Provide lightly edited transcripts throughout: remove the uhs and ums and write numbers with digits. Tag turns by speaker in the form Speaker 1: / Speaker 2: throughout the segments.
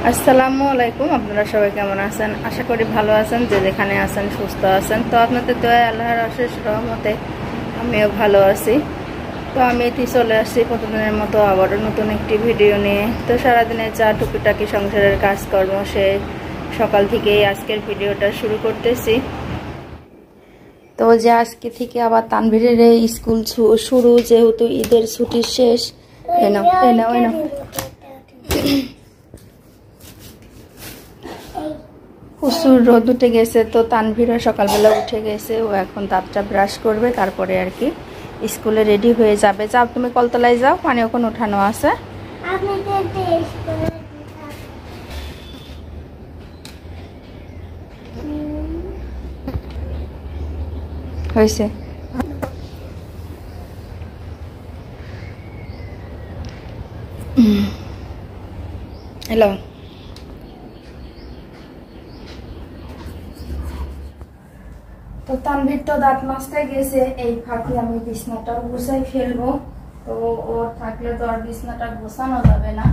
Speaker 1: আসসালামু আলাইকুম। আপনারা সবাই কেমন আছেন? আশা করি ভালো আছেন, যে যেখানে আছেন সুস্থ আছেন। তো আপনাদের দয়ায় আল্লাহর অশেষ রহমতে আমিও ভালো আছি। তো আমি এটি চলে আসছি প্রতিদিনের মতো আবারও নতুন একটি ভিডিও নিয়ে। তো সারাদিনের যা টুকিটাকি সংসারের কাজকর্ম সে সকাল থেকেই আজকের ভিডিওটা শুরু করতেছি। তো যে আজকে থেকে আবার তানভীরের এই স্কুল শুরু, যেহেতু ঈদের ছুটি শেষ। প্রচুর রোদ উঠে গেছে, তো তানভীরও সকালবেলা উঠে গেছে। ও এখন দাঁতটা ব্রাশ করবে, তারপরে আর কি স্কুলে রেডি হয়ে যাবে। যাও তুমি কলতলায় যাও, পানি ওখানে উঠানো আছে। হয়েছে হ্যালো। তো তানভীর তো দাঁত মাজতে গেছে, এই ফাঁকে আমি বিছনাটা গুছাই ফেলবো। তো ও থাকলে তো আর বিছনাটা গোছানো যাবে না।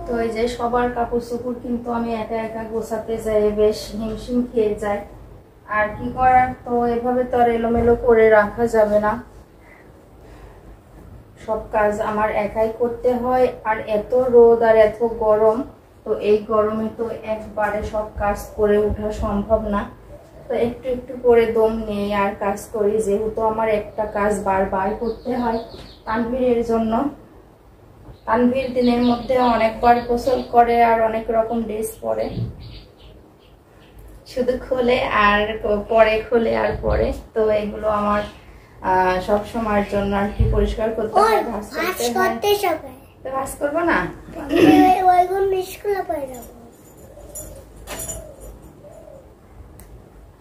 Speaker 1: তো এই যে সবার কাপড় চোপড় কিন্তু আমি একা একা গোছাতে যাই, বেশ হিমশিম খেয়ে যায়। আর কি করার, তো এভাবে তো আর এলোমেলো করে রাখা যাবে না। সব কাজ আমার একাই করতে হয়, আর এত রোদ আর এত গরম, তো এই গরমে তো একবারে সব কাজ করে ওঠা সম্ভব না। তো একটু একটু করে দম নিয়ে আর কাজ করি, যেহেতু আমার একটা কাজ বারবার করতে হয় তানভীরের জন্য। তানভীর দিনের মধ্যে অনেকবার গোসল করে আর অনেক রকম ড্রেস পরে, শুধু খোলে আর পরে, খোলে আর পরে। তো এগুলো আমার সব সময়ের জন্য আর কি পরিষ্কার করতে হয়, ভাঁজ করতে হয়। তো ভাঁজ করবো না,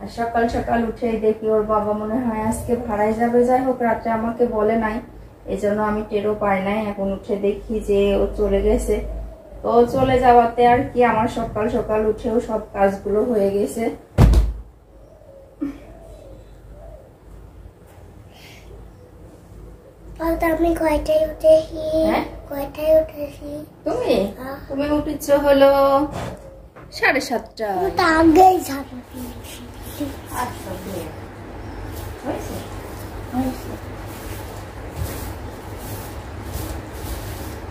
Speaker 1: আর সকাল সকাল উঠে দেখি ওর বাবা মনে হয় আজকে ভাড়ায় যাবে। যাই হোক, রাতে আমাকে বলে নাই, এজন্য আমি টেরও পাই নাই। এখন উঠে দেখি যে ও চলে গেছে। তো চলে যাওয়াতে আর কি আমার সকাল সকাল উঠেও সব কাজগুলো হয়ে গেছে।
Speaker 2: আমি কয়টায় উঠেছি? কয়টায় উঠেছি?
Speaker 1: তুমি উঠেছ হলো 7:30।
Speaker 2: আগেই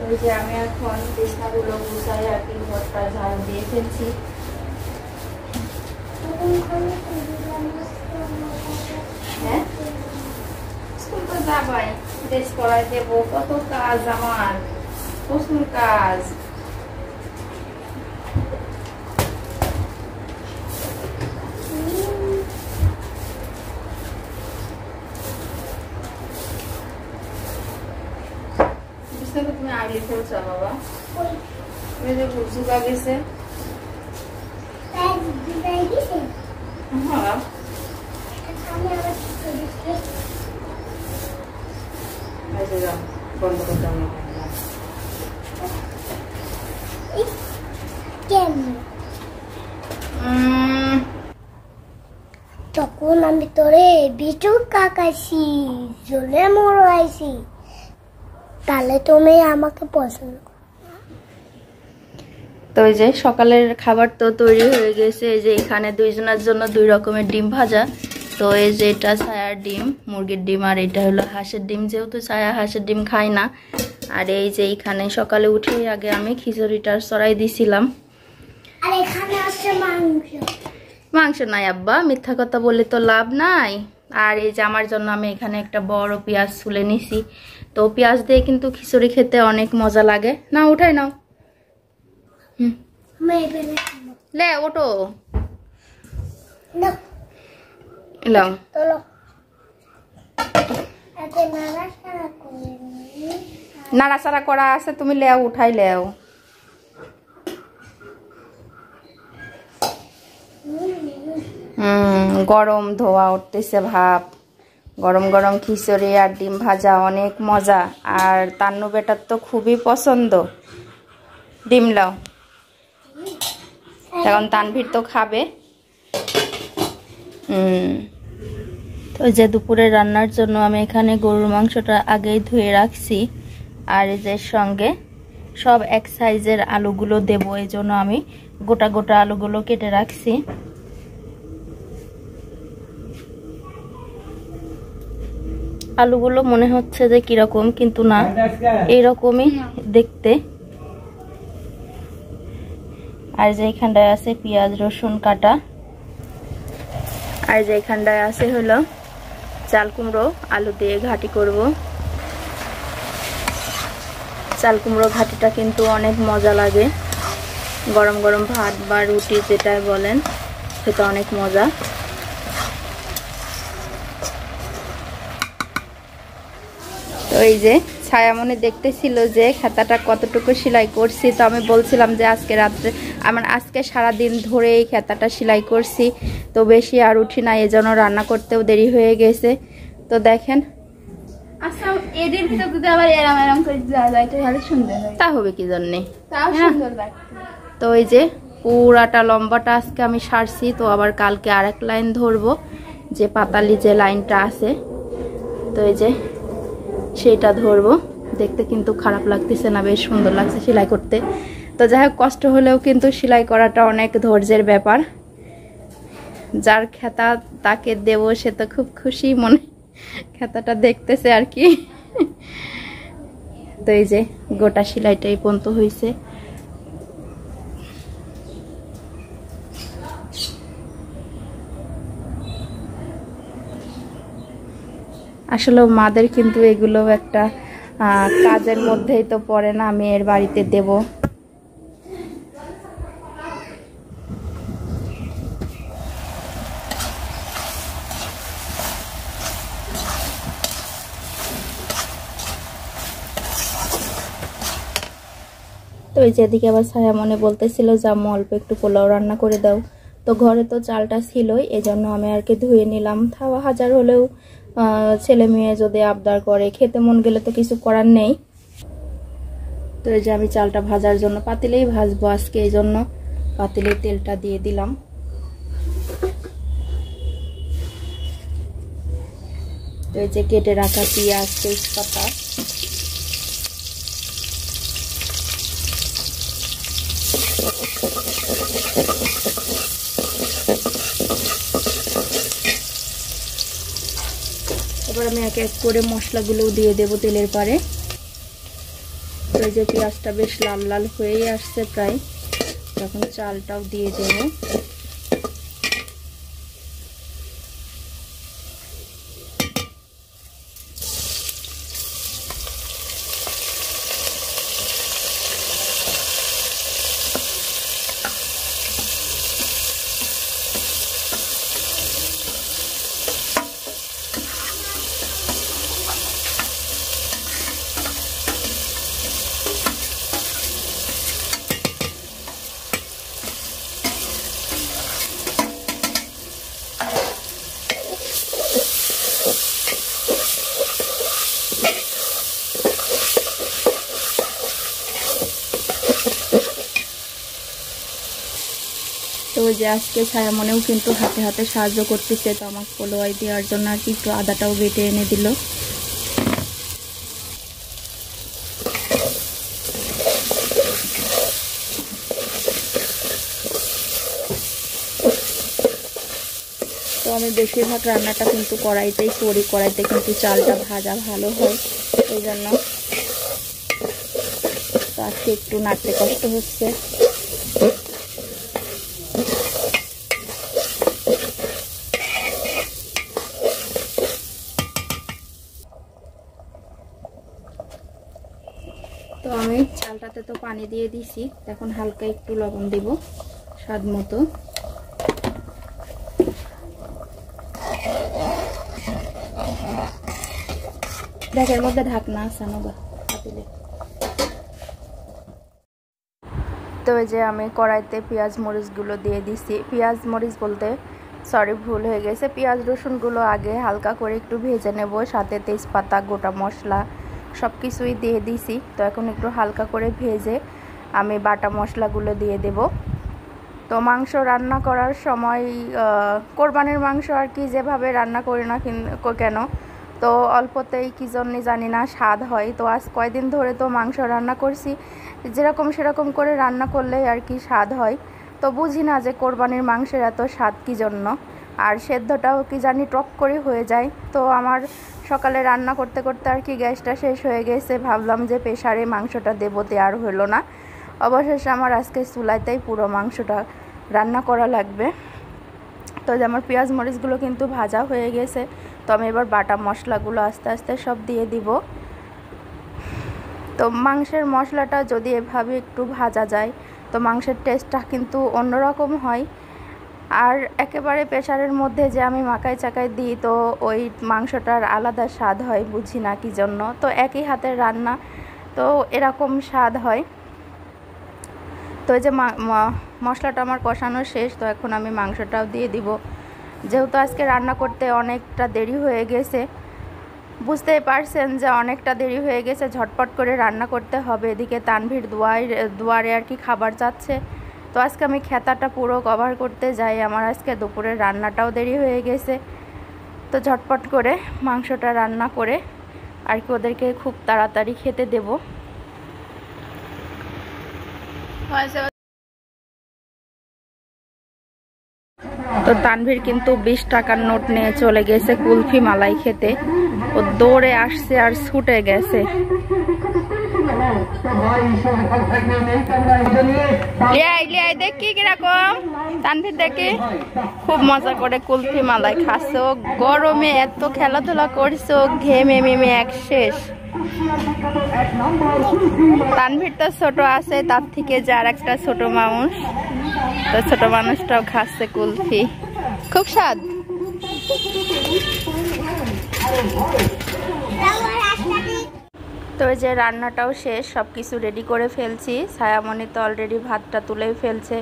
Speaker 1: ওই যে আমি এখন বিছনাগুলো গুছাই আর কি, ঘরটা ঝাড়ু দিয়ে ফেলছি। হ্যাঁ, স্কুল তো যাবাই। ড্রেস পরাই দেবো, কত কাজ আমার, প্রচুর কাজ। তুমি আগলে ফেলছো বাবা, জুকা গেছে। হ্যাঁ বন্ধ করতে
Speaker 2: তখন আমি তোরে বিচু কাকাইছি, জলে মরাইছি, তাহলে তুমি আমাকে পছন্দ করো।
Speaker 1: তো এই যে সকালের খাবার তো তৈরি হয়ে গেছে। এই যে এখানে দুইজনের জন্য 2 রকমের ডিম ভাজা। তো এই যে এটা ছায়ার ডিম, মুরগির ডিম, আর এটা হলো হাঁসের ডিম, যেহেতু ছায়া হাঁসের ডিম খায় না। আর এই যে এখানে সকালে উঠে আগে আমি খিচুড়িটা চড়াই দিছিলাম।
Speaker 2: আর এখানে আছে মাংস।
Speaker 1: মাংস নাই আব্বা, মিথ্যা কথা বলে তো লাভ নাই। আর এই যে আমার জন্য আমি এখানে একটা বড় পেঁয়াজ ছুলে নিছি। তো পেঁয়াজ দিয়ে কিন্তু খিচুড়ি খেতে অনেক মজা লাগে। না উঠাই নাও, লে ওটো লাও। নাড়াচাড়া করা আছে, তুমি লেও, উঠাই লেও। গরম ধোয়া উঠতেছে ভাব, গরম গরম খিচুড়ি আর ডিম ভাজা অনেক মজা। আর তান্নু বেটার তো খুবই পছন্দ। ডিম লাও, এখন তানভীর তো খাবে। তো যে দুপুরে রান্নার জন্য আমি এখানে গরুর মাংসটা আগেই ধুয়ে রাখছি। আর এই যে সঙ্গে সব এক সাইজের আলুগুলো দেবো, এই জন্য আমি গোটা গোটা আলুগুলো কেটে রাখছি। আলুগুলো মনে হচ্ছে যে কিরকম, কিন্তু না, এইরকমই দেখতে। আর যে এখানটায় আছে পেঁয়াজ রসুন কাটা। আর যে এখানটায় আছে হলো চাল কুমড়ো, আলু দিয়ে ঘাটি করব। চাল কুমড়ো ঘাটিটা কিন্তু অনেক মজা লাগে, গরম গরম ভাত বা রুটি যেটাই বলেন, সেটা অনেক মজা। তো এই যে ছায়ামণি দেখতেছিল যে খাতাটা কতটুকু সেলাই করছি। তো আমি বলছিলাম যে আজকে রাত্রে, আজকে সারাদিন ধরে এই খাতাটা সেলাই করছি, তো বেশি আর উঠি না, এজন্য রান্না করতেও দেরি হয়ে গেছে। তো দেখেন তা হবে কি জন্যে। তো এই যে পুরাটা লম্বাটা আজকে আমি সারছি। তো আবার কালকে আরেক লাইন ধরবো, যে পাতালি যে লাইনটা আছে, তো এই যে সেটা ধরবো। দেখতে কিন্তু খারাপ লাগতেছে না, বেশ সুন্দর লাগছে সেলাই করতে। তো যাই হোক, কষ্ট হলেও কিন্তু সেলাই করাটা অনেক ধৈর্যের ব্যাপার। যার খাতা তাকে দেব, সে তো খুব খুশি মনে খাতাটা দেখতেছে আর কি। তো এই যে গোটা সেলাইটা এই পর্যন্ত হয়েছে। আসলে মাদের কিন্তু এগুলো একটা কাজের মধ্যেই তো পড়ে না, মেয়ের বাড়িতে দেব। তো এই যেদিকে আবার ছায়া মনে বলতেছিল যে আম্মু অল্প একটু পোলাও রান্না করে দাও। তো ঘরে তো চালটা ছিলই, এজন্য আমি আর কি ধুয়ে নিলাম। তাও হাজার হলেও ছেলে মেয়ে যদি আবদার করে, খেতে মন গেলে তো কিছু করার নেই। তো এই যে আমি চালটা ভাজার জন্য পাতিলেই ভাজবো আজকে, এই জন্য পাতিলে তেলটা দিয়ে দিলাম। তো এই যে কেটে রাখা পেঁয়াজ, তেজপাতা, এবার আমি এক এক করে মশলাগুলো দিয়ে দেব তেলের পারে। তো এই যে পেঁয়াজটা বেশ লাল লাল হয়েই আসছে প্রায়, তখন চালটাও দিয়ে দেব। ওই যে আজকে ছায়া মনেও কিন্তু হাতে হাতে সাহায্য করতেছে, তো আমাকে পোলোয়াই দেওয়ার জন্য আর কি একটু আদাটাও বেটে এনে দিল। তো আমি বেশিরভাগ রান্নাটা কিন্তু কড়াইতেই করি, কড়াইতে কিন্তু চালটা ভাজা ভালো হয়, এই জন্য তো আজকে একটু নাড়তে কষ্ট হচ্ছে। তো আমি চালটাতে তো পানি দিয়ে দিছি, এখন হালকা একটু লবণ দিব স্বাদ মতো। দেখের মধ্যে ঢাকনা আছে না পাতিলে। তো এই যে আমি কড়াইতে পেঁয়াজ মরিচগুলো দিয়ে দিছি, পেঁয়াজ মরিচ বলতে সরি ভুল হয়ে গেছে, পেঁয়াজ রসুনগুলো আগে হালকা করে একটু ভেজে নেব, সাথে তেজপাতা গোটা মশলা সব কিছুই দিয়ে দিছি। তো এখন একটু হালকা করে ভেজে আমি বাটা মশলাগুলো দিয়ে দেব। তো মাংস রান্না করার সময় কোরবানির মাংস আর কি যেভাবে রান্না করি না কেন, তো অল্পতেই কি জন্য জানি না স্বাদ হয়। তো আজ কয়দিন ধরে তো মাংস রান্না করছি, যেরকম সেরকম করে রান্না করলেই আর কি স্বাদ হয়। তো বুঝি না যে কোরবানির মাংসের এত স্বাদ কী জন্য, আর সেদ্ধটাও কি জানি টক করে হয়ে যায়। তো আমার সকালে রান্না করতে করতে আর কি গ্যাসটা শেষ হয়ে গেছে, ভাবলাম যে প্রেসারে মাংসটা দেবো, আর হলো না। অবশেষে আমার আজকে চুলাইতেই পুরো মাংসটা রান্না করা লাগবে। তো যে আমার পেঁয়াজ মরিচগুলো কিন্তু ভাজা হয়ে গেছে, তো আমি এবার বাটা মশলাগুলো আস্তে আস্তে সব দিয়ে দিব। তো মাংসের মশলাটা যদি এভাবে একটু ভাজা যায় তো মাংসের টেস্টটা কিন্তু অন্যরকম হয়। আর একেবারে প্রেসারের মধ্যে যে আমি মাখাই চাকাই দিই, তো ওই মাংসটার আলাদা স্বাদ হয়, বুঝি না কী জন্য। তো একই হাতের রান্না, তো এরকম স্বাদ হয়। তো এই যে মশলাটা আমার কষানো শেষ, তো এখন আমি মাংসটাও দিয়ে দিব। যেহেতু আজকে রান্না করতে অনেকটা দেরি হয়ে গেছে, বুঝতেই পারছেন যে অনেকটা দেরি হয়ে গেছে, ঝটপট করে রান্না করতে হবে। এদিকে তানভীর দুয়ারে আর কি খাবার চাচ্ছে, তো আজকে আমি খেতাটা পুরো কভার করতে যাই, আমার আজকে দুপুরের রান্নাটাও দেরি হয়ে গেছে। তো ঝটপট করে মাংসটা রান্না করে আর কি ওদেরকে খুব তাড়াতাড়ি খেতে দেব। তো তানভীর কিন্তু 20 টাকার নোট নিয়ে চলে গেছে কুলফি মালাই খেতে, ও দৌড়ে আসছে আর ছুটে গেছে। দেখি কিরকম তানভীর, দেখি খুব মজা করে কুলফি মালাই খাচ্ছে। ও গরমে এত খেলাধুলা করছে, ও ঘেমে মেমে এক শেষ। তানভীর তো ছোট আছে, তার থেকে যার একটা ছোট মানুষ, তো ছোট মানুষটাও খাচ্ছে কুলফি, খুব স্বাদ। তো এই যে রান্নাটাও শেষ, সব কিছু রেডি করে ফেলছি। ছায়ামণি তো অলরেডি ভাতটা তুলেই ফেলছে,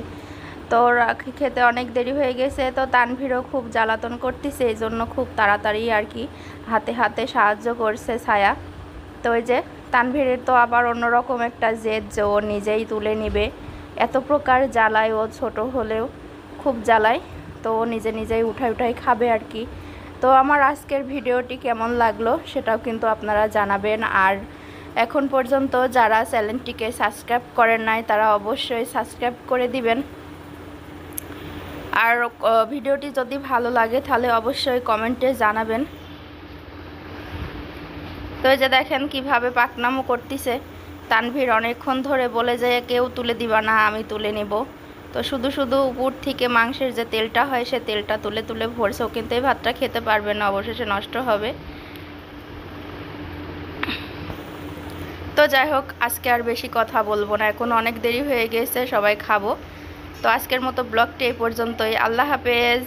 Speaker 1: তো রাখি খেতে অনেক দেরি হয়ে গেছে। তো তানভীরও খুব জ্বালাতন করতেছে, এই জন্য খুব তাড়াতাড়ি আর কি হাতে হাতে সাহায্য করছে ছায়া। তো ওই যে তানভীরের তো আবার অন্যরকম একটা জেদ, যে ও নিজেই তুলে নিবে, এত প্রকার জ্বালায়, ও ছোট হলেও খুব জ্বালায়। তো ও নিজে নিজেই উঠাই খাবে আর কি। তো আমার আজকের ভিডিওটি কেমন লাগলো সেটাও কিন্তু আপনারা জানাবেন। আর এখন পর্যন্ত যারা চ্যানেলটিকে সাবস্ক্রাইব করেন নাই তারা অবশ্যই সাবস্ক্রাইব করে দিবেন। আর ভিডিওটি যদি ভালো লাগে তাহলে অবশ্যই কমেন্টে জানাবেন। তো এই যে দেখেন কিভাবে পাকনামো করতেছে। তানভীর অনেকক্ষণ ধরে বলে যে কেউ তুলে দিবা না, আমি তুলে নেব। তো শুধু শুধু উপর থেকে মাংসের যে তেলটা হয় সে তেলটা তুলে তুলে ভরছে, ও কিন্তু এই ভাতটা খেতে পারবে না, অবশেষে নষ্ট হবে। তো যাই হোক, আজকে আর বেশি কথা বলবো না, এখন অনেক দেরি হয়ে গেছে, সবাই খাবো। তো আজকের মতো ব্লগটি এই পর্যন্তই। আল্লাহ হাফেজ।